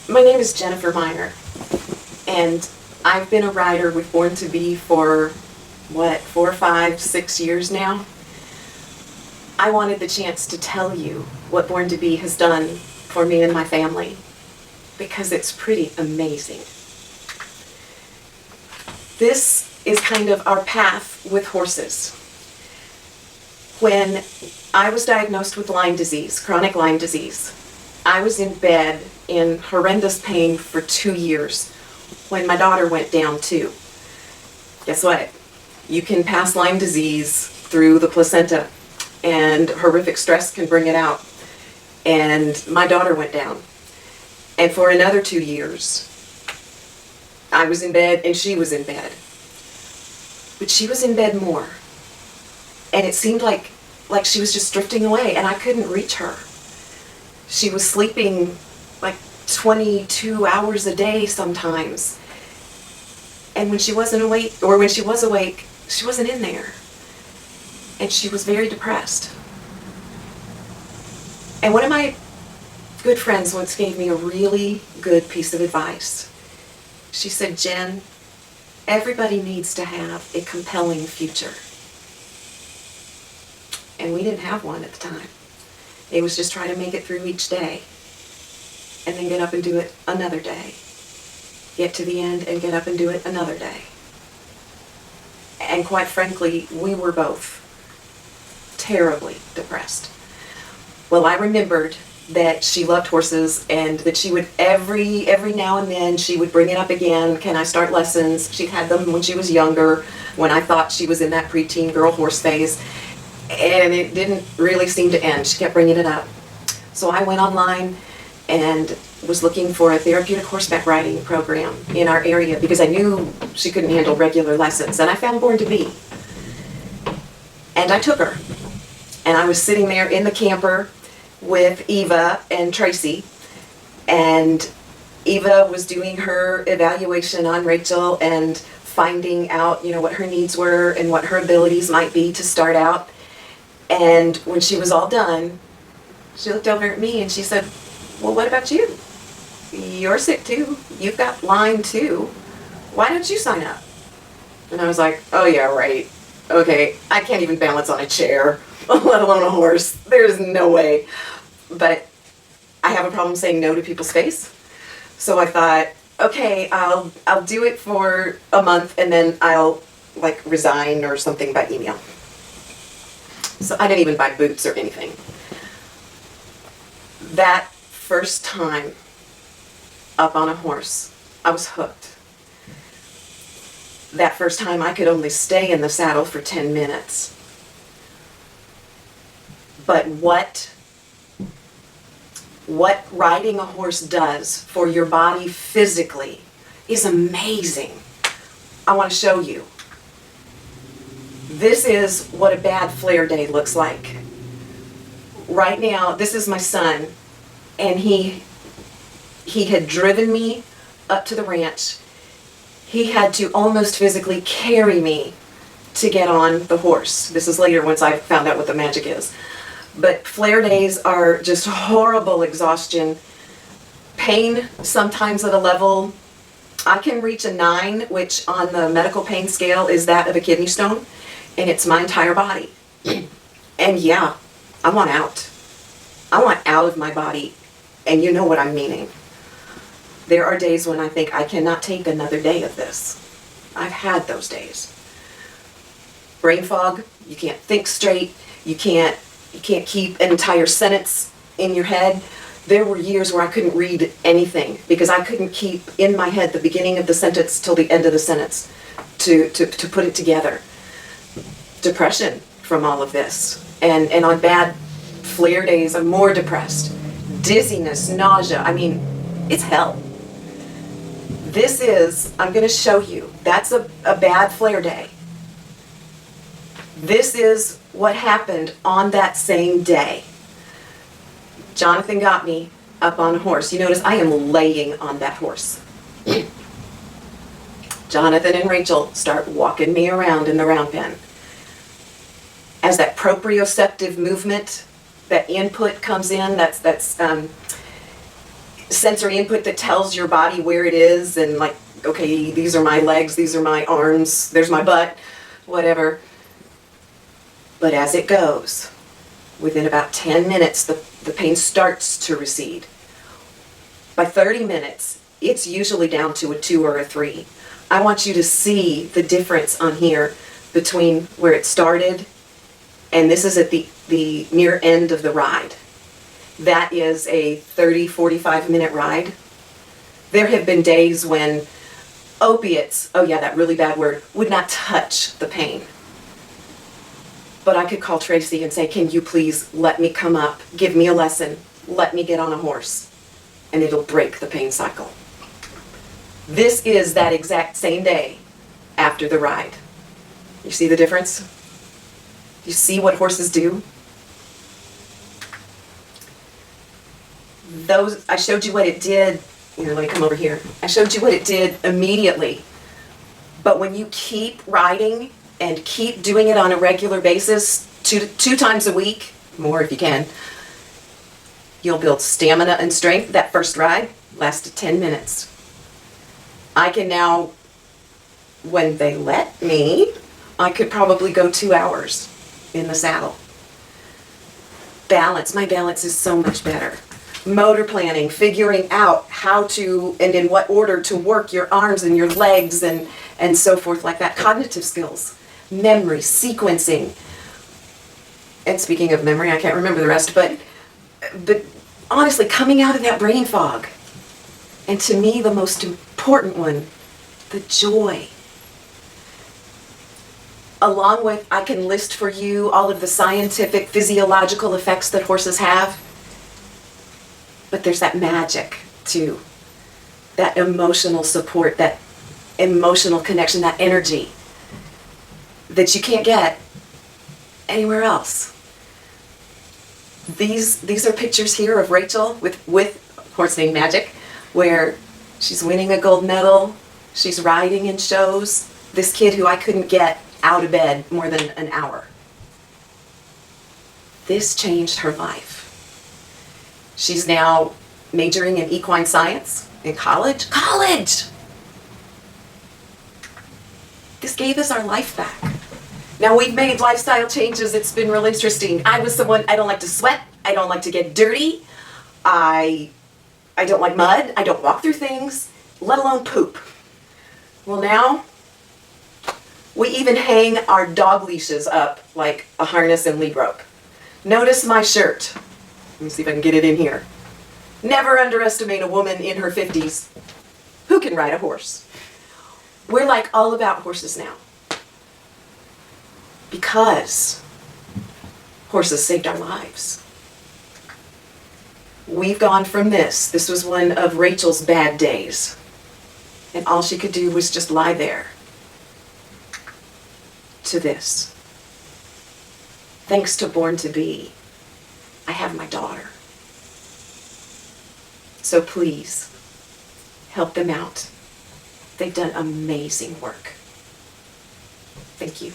My name is Jennifer Miner, and I've been a rider with Born to Be for, 4, 5, 6 years now. I wanted the chance to tell you what Born to Be has done for me and my family, because it's pretty amazing. This is kind of our path with horses. When I was diagnosed with Lyme disease, chronic Lyme disease, I was in bed in horrendous pain for 2 years when my daughter went down too. Guess what? You can pass Lyme disease through the placenta, and horrific stress can bring it out. And my daughter went down. And for another 2 years, I was in bed and she was in bed. But she was in bed more. And it seemed like she was just drifting away, and I couldn't reach her. She was sleeping like 22 hours a day sometimes. And when she wasn't awake, or when she was awake, she wasn't in there. And she was very depressed. And one of my good friends once gave me a really good piece of advice. She said, "Jen, everybody needs to have a compelling future." And we didn't have one at the time. It was just try to make it through each day, and then get up and do it another day. Get to the end and get up and do it another day. And quite frankly, we were both terribly depressed. Well, I remembered that she loved horses, and that she would every now and then she would bring it up again. Can I start lessons? She had them when she was younger, when I thought she was in that preteen girl horse phase, and it didn't really seem to end. She kept bringing it up. So I went online and was looking for a therapeutic horseback riding program in our area, because I knew she couldn't handle regular lessons, and I found Born to Be. And I took her, and I was sitting there in the camper with Eva and Tracy, and Eva was doing her evaluation on Rachel and finding out, what her needs were and what her abilities might be to start out. And when she was all done, she looked over at me and she said, "Well, what about you? You're sick too. You've got Lyme too. Why don't you sign up?" And I was like, "Oh yeah, right. Okay, I can't even balance on a chair, let alone a horse. There's no way." But I have a problem saying no to people's face. So I thought, okay, I'll do it for a month, and then I'll resign or something by email. So I didn't even buy boots or anything. That first time up on a horse, I was hooked. That first time I could only stay in the saddle for 10 minutes. But what riding a horse does for your body physically is amazing. I want to show you. This is what a bad flare day looks like. Right now, this is my son, and he had driven me up to the ranch. He had to almost physically carry me to get on the horse. This is later, once I found out what the magic is. But flare days are just horrible exhaustion. Pain sometimes at a level, I can reach a 9, which on the medical pain scale is that of a kidney stone, and it's my entire body. And yeah, I want out. I want out of my body, and you know what I'm meaning. There are days when I think I cannot take another day of this. I've had those days. Brain fog, you can't think straight, you can't keep an entire sentence in your head. There were years where I couldn't read anything because I couldn't keep in my head the beginning of the sentence till the end of the sentence to put it together. Depression from all of this. And on bad flare days, I'm more depressed. Dizziness, nausea, it's hell. This is, I'm going to show you, that's a bad flare day. This is what happened on that same day. Jonathan got me up on a horse. You notice I am laying on that horse. Jonathan and Rachel start walking me around in the round pen. As that proprioceptive movement, that input comes in, that's sensory input that tells your body where it is and like, okay, these are my legs, these are my arms, there's my butt, whatever. But as it goes, within about 10 minutes, the pain starts to recede. By 30 minutes, it's usually down to a 2 or a 3. I want you to see the difference on here between where it started, and this is at the near end of the ride. That is a 30, 45-minute ride. There have been days when opiates, oh yeah, that really bad word, would not touch the pain. But I could call Tracy and say, can you please let me come up, give me a lesson, let me get on a horse, and it'll break the pain cycle. This is that exact same day after the ride. You see the difference? You see what horses do? I showed you what it did. Here, let me come over here. I showed you what it did immediately. But when you keep riding and keep doing it on a regular basis, two times a week, more if you can, you'll build stamina and strength. That first ride lasted 10 minutes. I can now, when they let me, I could probably go 2 hours in the saddle. Balance, my balance is so much better. Motor planning, figuring out how to and in what order to work your arms and your legs and so forth like that. Cognitive skills, memory, sequencing. And speaking of memory, I can't remember the rest, but honestly, coming out of that brain fog. And to me, the most important one, the joy. Along with, I can list for you all of the scientific, physiological effects that horses have. But there's that magic too, that emotional support, that emotional connection, that energy that you can't get anywhere else. These are pictures here of Rachel with a horse named Magic, where she's winning a gold medal, she's riding in shows. This kid who I couldn't get out of bed more than an hour. This changed her life. She's now majoring in equine science in college. College! This gave us our life back. Now we've made lifestyle changes. It's been really interesting. I was someone, I don't like to sweat. I don't like to get dirty. I don't like mud. I don't walk through things, let alone poop. Well, now we even hang our dog leashes up like a harness and lead rope. Notice my shirt. Let me see if I can get it in here. Never underestimate a woman in her 50s who can ride a horse. We're like all about horses now. Because horses saved our lives. We've gone from this. This was one of Rachel's bad days. And all she could do was just lie there. To this. Thanks to Born to Be, I have my daughter. So please, help them out. They've done amazing work. Thank you.